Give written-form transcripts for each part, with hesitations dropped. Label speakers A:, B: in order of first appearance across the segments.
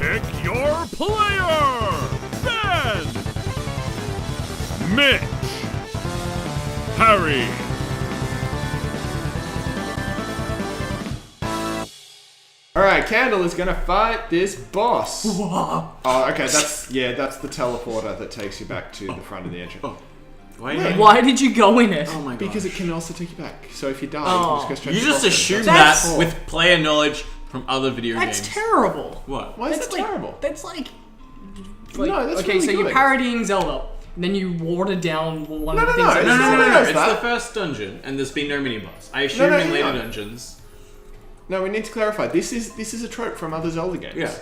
A: Pick your player! Ben! Mitch! Harry!
B: Alright, Candle is gonna fight this boss.
C: Wow.
B: Oh, okay, that's the teleporter that takes you back to the front of the entrance.
D: Oh.
C: Why did you go in it?
D: Oh my god.
B: Because it can also take you back. So if you die,
C: Oh.
B: you can just go straight
D: You
B: to the
D: just
B: boss.
D: assume
C: That's-
D: that with player knowledge from other video games.
C: That's terrible.
D: What?
B: Why is
C: That's
B: that terrible?
C: That's like
B: No, that's
C: okay,
B: really
C: so
B: good.
C: you're parodying Zelda, and then you water down one
B: No,
C: of the
B: no,
C: things.
B: no,
C: that
B: no,
C: Zelda
B: no,
C: does.
D: It's
B: that.
D: the first dungeon, and there's been no mini boss. I assume
B: no,
D: in
B: hang
D: later
B: on.
D: dungeons.
B: No, we need to clarify. This is a trope from other Zelda games.
D: Yeah.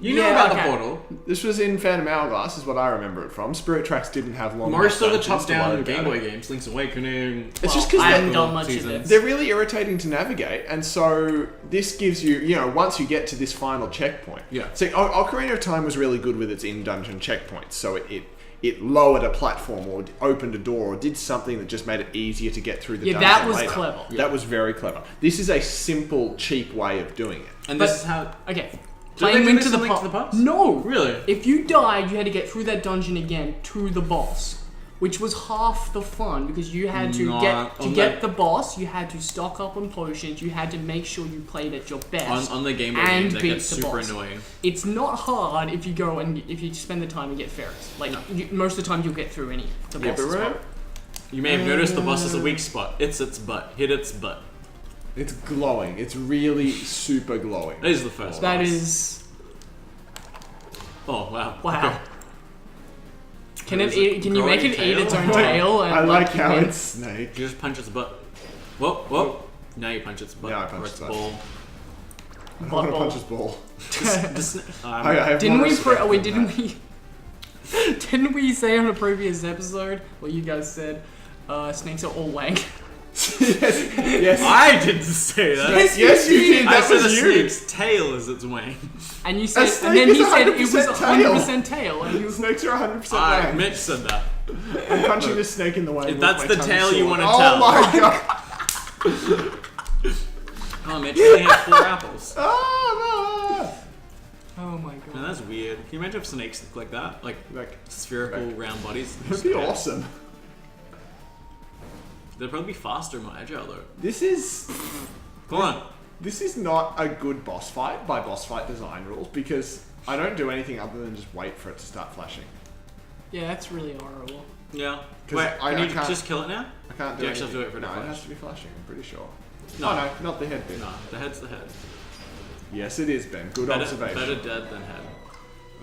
D: You know
C: Yeah,
D: about
C: okay.
D: the portal.
B: This was in Phantom Hourglass, is what I remember it from. Spirit Tracks didn't have long.
D: Most of the
B: dungeons to worry
D: top-down
B: about
D: Game
B: it.
D: Boy games, Link's Awakening.
B: It's just because
C: I haven't
B: they're,
C: done much of
D: seasons.
C: this.
B: they're really irritating to navigate, and so this gives you, once you get to this final checkpoint.
D: Yeah.
B: So Ocarina of Time was really good with its in-dungeon checkpoints. So it lowered a platform or opened a door or did something that just made it easier to get through the dungeon
C: that was
B: later.
C: clever.
B: That was very clever. This is a simple, cheap way of doing it.
D: And
C: But-
D: this is how...
C: Okay.
D: Did they
C: Playing
D: do
C: Link
D: this
C: to
D: in
C: the
D: Link to the Past?
C: No.
D: Really?
C: If you died, you had to get through that dungeon again to the boss, which was half the fun because you had to
D: Not on
C: get the boss. You had to stock up on potions. You had to make sure you played at your best.
D: On the Game Boy
C: and
D: games, that
C: beat
D: gets
C: the
D: super
C: boss.
D: annoying.
C: It's not hard if you go and if you spend the time and get fairies. Like most of the time, you'll get through the
B: Yeah,
C: boss.
B: but
C: as well.
D: You may have noticed the boss is a weak spot. It's its butt. Hit its butt.
B: It's glowing. It's really super glowing.
D: That is the first
C: That
D: boss.
C: is
D: Oh, wow.
C: wow.
D: Okay.
C: Can
D: Is
C: it?
D: it
C: Can you make it
D: growing
C: eat its
D: tail?
C: own tail? And
B: I like
C: you
B: how
C: can-
B: it's Snake.
D: You just punch its butt. Whoa, whoa. Now you punch its butt.
B: Now I punch
D: or
B: its
D: its
B: butt.
D: ball.
B: I want to punch his ball.
D: I
B: I have
C: Didn't
B: more
C: we?
B: respect than
C: Didn't
B: that.
C: we? Didn't we say on a previous episode where you guys said snakes are all wank?
B: yes.
D: I didn't say that.
B: Yes, you did.
D: I
B: That
D: said a
B: was you.
D: snake's tail is its wing.
C: And you said,
B: snake
C: and then
B: is
C: he said it was
B: 100% tail.
C: 100% tail, and you.
B: Snakes are 100%
D: Alright,
B: wang.
D: Mitch said that.
B: I'm punching this snake in the way.
D: If
B: with
D: that's
B: my
D: the
B: tongue
D: tail you
B: sword.
D: wanna
B: Oh
D: tell.
B: my god.
D: Oh, Mitch only had 4 apples.
B: Ah,
C: Oh my
D: Man,
C: god.
D: that's weird. Can you imagine if snakes look like that? Like spherical,
B: like-
D: round bodies?
B: That'd be awesome.
D: They'd probably be faster and more agile though.
B: This is
D: Come on.
B: not a good boss fight by boss fight design rules because I don't do anything other than just wait for it to start flashing.
C: Yeah, that's really horrible.
D: Yeah.
B: 'Cause
D: Wait,
B: I
D: can you
B: can't-
D: just kill it now?
B: I can't do
D: Do you actually have to
B: anything.
D: wait for it to
B: No, it
D: flash?
B: has to be flashing, I'm pretty sure.
D: No.
B: Oh no, not the head bit.
D: No, the head's the head.
B: Yes, it is, Ben. Good
D: Better
B: observation.
D: dead than head.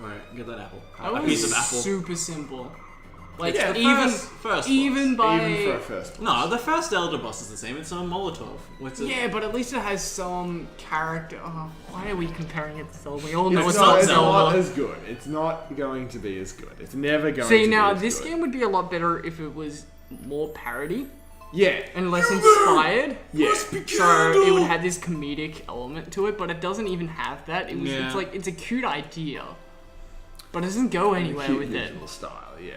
D: Alright, get that apple.
C: That
D: A
C: was
D: piece of apple.
C: super simple. Like
B: Yeah, the
C: even
D: first
C: even
D: boss.
C: by
B: Even for a first.
D: No, the first Elder boss is the same. It's a Molotov. What's it?
C: yeah, but at least it has some character. Oh, why are we comparing it to Zelda? We all know
D: It's
C: it's,
D: not
C: not
B: it's not
C: Zelda.
B: as good. It's not going to be as good. It's never going to
C: See
B: be
C: now,
B: as
C: this
B: good.
C: game would be a lot better if it was more parody
B: Yeah.
C: and less inspired.
B: Yeah.
C: So it would have this comedic element to it, but it doesn't even have that. It was
D: Yeah.
C: it's like it's a cute idea, but it doesn't go anywhere
B: Cute
C: with it.
B: visual style, yeah.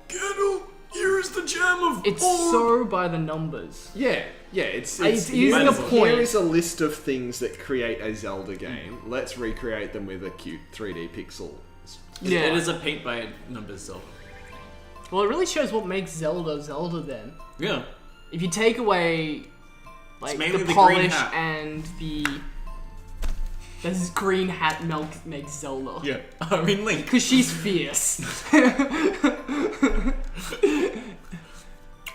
D: Gandalf, here's the gem of
C: It's so by the numbers.
B: Yeah, it's
C: It's
B: here
C: using
B: is-
C: a point.
B: Here is a list of things that create a Zelda game. Let's recreate them with a cute 3D pixel.
C: Yeah.
D: It is a paint by numbers Zelda.
C: Well, it really shows what makes Zelda Zelda. Then,
D: Yeah.
C: if you take away like
D: mainly
C: the
D: the green
C: polish
D: hat.
C: and the this green hat milk makes Zelda.
D: Yeah. I mean, Link.
C: Because she's fierce.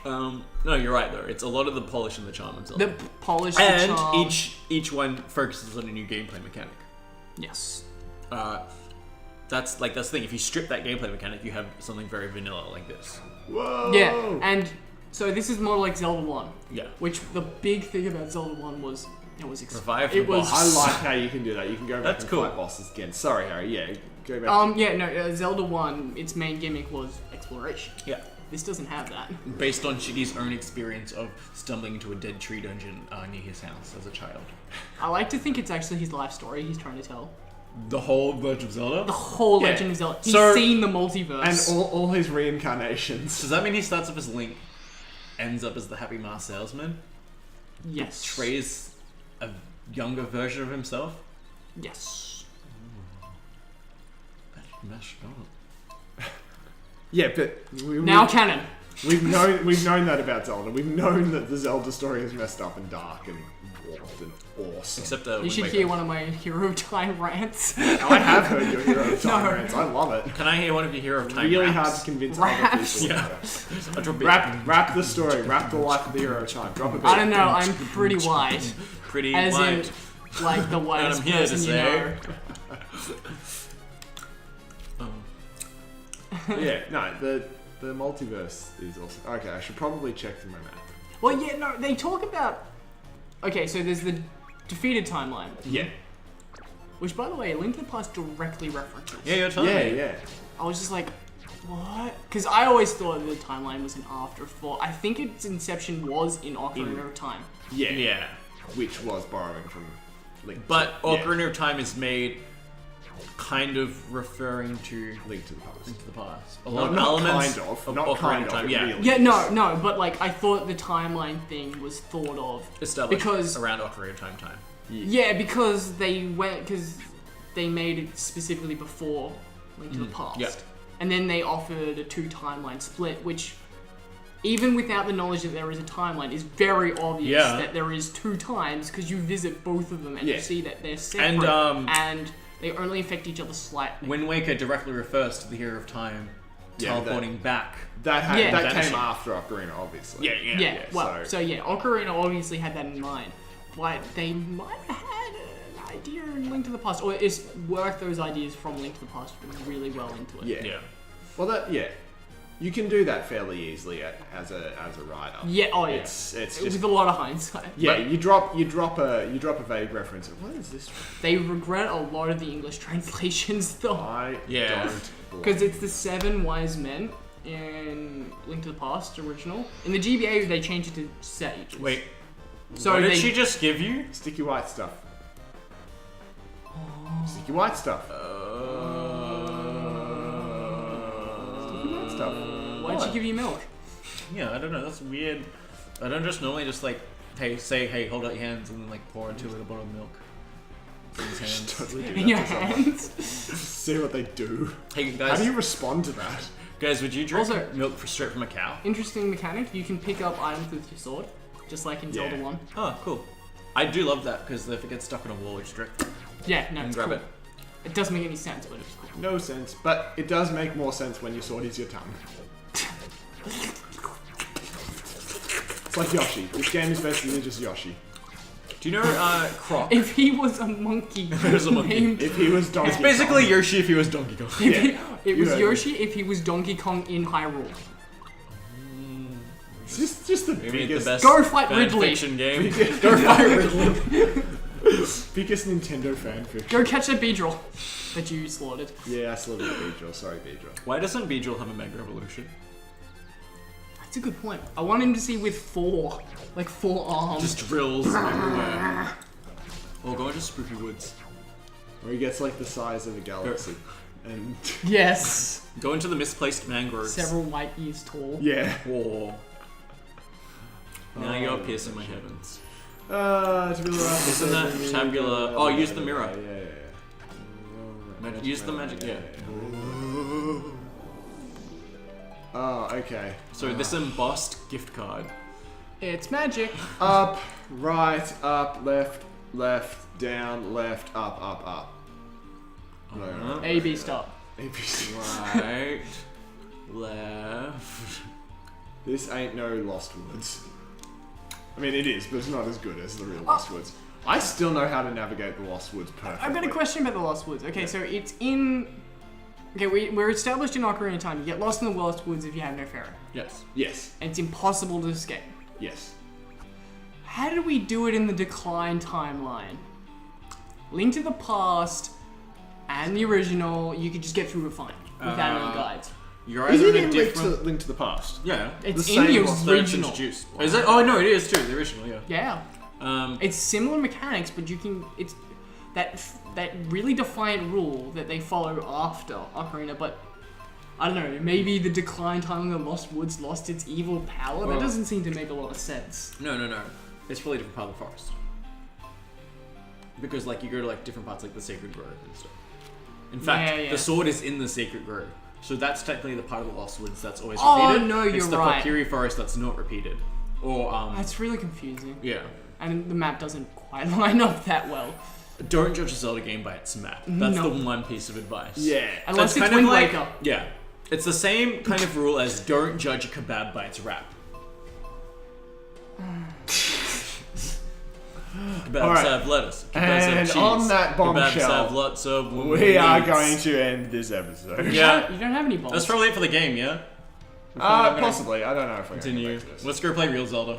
D: No, you're right though. It's a lot of the polish and the charm of Zelda.
C: The polish
D: and
C: the charm.
D: each one focuses on a new gameplay mechanic.
C: Yes.
D: That's the thing. If you strip that gameplay mechanic, you have something very vanilla like this.
B: Whoa!
C: Yeah, and so this is more like Zelda 1.
D: Yeah.
C: Which the big thing about Zelda 1 was it was
D: Revive
C: it
D: the
C: was
D: boss.
B: I like how you can do that. You can go back
D: That's
B: and
D: cool.
B: fight bosses again. Sorry, Harry. Yeah, go back.
C: Zelda 1 its main gimmick was exploration.
D: Yeah.
C: This doesn't have that.
D: Based on Shiggy's own experience of stumbling into a dead tree dungeon near his house as a child.
C: I like to think it's actually his life story he's trying to tell.
D: The whole Legend of Zelda?
C: The whole
B: Yeah.
C: Legend of Zelda. He's
D: So-
C: seen the multiverse.
B: And all his reincarnations.
D: Does that mean he starts off as Link, ends up as the Happy Mask salesman,
C: yes.
D: trays a younger version of himself?
C: Yes.
D: Ash, don't.
B: Yeah, but
C: Now canon.
B: we've known that about Zelda. We've known that the Zelda story is messed up and dark and warped and awesome.
D: Except
C: You
D: Wind
C: should
D: Waker.
C: hear one of my Hero of Time rants.
B: I have heard your Hero of Time
C: No.
B: rants. I love it.
D: Can I hear one of your Hero of Time
B: Really
D: raps?
B: hard to convince
C: Raps?
B: other people.
D: Yeah. I drop it.
B: Rap the story. Rap the life of the Hero of Time. Drop a beat.
C: I don't know, I'm pretty white.
D: Pretty
C: As
D: white.
C: in, like the whitest
D: I'm here to
C: person you
D: say.
C: know.
B: Yeah, no, the multiverse is awesome. Okay, I should probably check through my map.
C: Well, yeah, no, they talk about... Okay, so there's the defeated timeline,
B: Yeah.
C: which, by the way, Link to the Past directly references.
D: Yeah, you're telling
B: Yeah,
D: me.
B: yeah.
C: I was just like, what? Because I always thought the timeline was an afterthought. I think its inception was in Ocarina of Time.
B: Yeah.
D: Yeah.
B: Which was borrowing from Link.
D: But
B: yeah.
D: Ocarina of Time is made kind of referring to
B: Link to the Past.
D: Link to the Past. A
B: Not-
D: lot of
B: not
D: elements
B: kind of,
D: of
B: not
D: Ocarina
B: kind
D: of
B: of,
D: Time.
B: it
D: Yeah.
B: really-
C: Yeah, no, but like I thought the timeline thing was thought of
D: Established
C: because
D: around Ocarina of Time.
C: yeah, because they made it specifically before Link to the Past,
D: yeah.
C: and then they offered a 2 timeline split, which even without the knowledge that there is a timeline is very obvious
D: Yeah.
C: that there is 2 times because you visit both of them and
B: Yeah.
C: you see that they're separate
D: And,
C: they only affect each other slightly.
D: Wind Waker directly refers to the Hero of Time
B: Yeah,
D: teleporting back.
B: That
C: Yeah.
B: that
D: Vanishing.
B: came after Ocarina, obviously.
C: Yeah, well,
B: so-
C: so yeah, Ocarina obviously had that in mind, but they might have had an idea in Link to the Past, or it's worked those ideas from Link to the Past really well into it.
B: Yeah.
D: Yeah.
B: Well, you can do that fairly easily as a writer.
C: Yeah, oh yeah.
B: It's just
C: With a lot of hindsight.
B: yeah.
D: But-
B: You drop a vague reference. What is this?
C: They regret a lot of the English translations though,
B: I
D: Yeah.
B: don't.
C: because it's the 7 wise men in Link to the Past original. In the GBA, they changed it to sages.
D: Wait.
C: so
D: What
C: they
D: did she just give you?
B: Sticky white stuff. Sticky white stuff. Sticky white stuff.
C: why'd she give you milk?
D: Yeah, I don't know. That's weird. I don't just normally just like, hey, hold out your hands and then like pour into it a bottle of milk. In his hands.
B: Totally do
C: In
B: that
C: your
B: to someone.
C: hands.
B: See what they do.
D: Hey
B: How
D: guys,
B: do you respond to that?
D: guys, would you drink
C: Also-
D: milk straight from a cow?
C: Interesting mechanic. You can pick up items with your sword, just like in Zelda
B: Yeah.
C: 1.
D: Oh, cool. I do love that because if it gets stuck on a wall, it's direct.
C: Yeah, no,
D: And
C: it's
D: grab
C: cool.
D: it.
C: It doesn't make any sense, but it's cool.
B: No sense, but it does make more sense when your sword is your tongue. It's like Yoshi. This game is basically just Yoshi.
D: Do you know Croc?
C: If he was a monkey,
D: was a monkey.
C: named-
B: If he was Donkey
D: It's basically
B: Kong.
D: Yoshi if he was Donkey Kong.
C: If he-
B: Yeah.
C: it
B: You
C: was
B: heard me.
C: Yoshi if he was Donkey Kong in Hyrule.
B: It's just the
D: Maybe the
B: biggest,
D: best
C: Go fight
D: fan
C: Ridley.
D: fiction game.
C: Go fight Ridley.
B: biggest Nintendo fan fiction.
C: Go catch that Beedrill that you slaughtered.
B: Yeah, I slaughtered Beedrill. Sorry, Beedrill.
D: Why doesn't Beedrill have a Mega Evolution?
C: That's a good point. I want him to see with 4 arms.
D: Just drills everywhere. Or go into Spooky Woods.
B: Where he gets like the size of a galaxy. And
C: Yes.
D: Go into the misplaced mangroves.
C: Several light years tall.
B: yeah.
D: War. Now
B: Oh,
D: you're piercing my heavens.
B: Isn't
D: that tabular- Oh, use the mirror.
B: Yeah.
D: Use the magic, yeah.
B: Oh, okay.
D: So this embossed gift card.
C: It's magic.
B: Up, right, up, left, down, left, up. No.
C: A, B, stop.
B: ABC.
D: Right. Left.
B: This ain't no Lost Woods. I mean, it is, but it's not as good as the real Lost Woods. I still know how to navigate the Lost Woods perfectly.
C: I've got a question about the Lost Woods. Okay, so it's in... Okay, we're established in Ocarina of Time. You get lost in the Lost Woods if you have no Pharaoh.
D: Yes.
B: Yes,
C: And it's impossible to escape.
B: yes.
C: How did we do it in the Decline timeline? Link to the Past and the original, you could just get through it fine without any guides.
D: You're
B: Is
D: either
B: it
D: in a
B: in
D: different...
B: Link to the Past?
D: Yeah.
C: It's
B: The
C: in the
B: same
D: That's
C: original.
D: introduced. Is it? Oh no, it is too. The original, yeah.
C: Yeah. It's similar mechanics, but you can... It's that really defiant rule that they follow after Ocarina, but... I don't know, maybe the Decline timeline of the Lost Woods lost its evil power?
D: Well-
C: That doesn't seem to make a lot of sense.
D: No. It's really different part of the forest. Because like you go to like different parts like the Sacred Grove and stuff. In fact,
C: Yeah.
D: the sword is in the secret grove. So that's technically the part of the Lost Woods that's always
C: Oh,
D: repeated.
C: no,
D: It's
C: you're
D: the
C: right.
D: Kokiri Forest that's not repeated. Or,
C: That's really confusing.
D: yeah.
C: And the map doesn't quite line up that well.
D: Don't judge a Zelda game by its map. That's
C: No.
D: the one piece of advice.
B: Yeah.
C: Unless
D: So
C: it's Wind
D: like,
C: Waker.
D: yeah. It's the same kind of rule as don't judge a kebab by its wrap. Kebabs
B: Alright.
D: have lettuce. Kebabs
B: And
D: have cheese.
B: on that bombshell,
D: Kebabs have lots of
B: We are
D: meats.
B: going to end this episode.
D: Yeah.
C: You don't have any balls.
D: That's probably it for the game, yeah?
B: Possibly. I don't know if we're going to
D: Continue.
B: get back to this.
D: Let's go play real Zelda.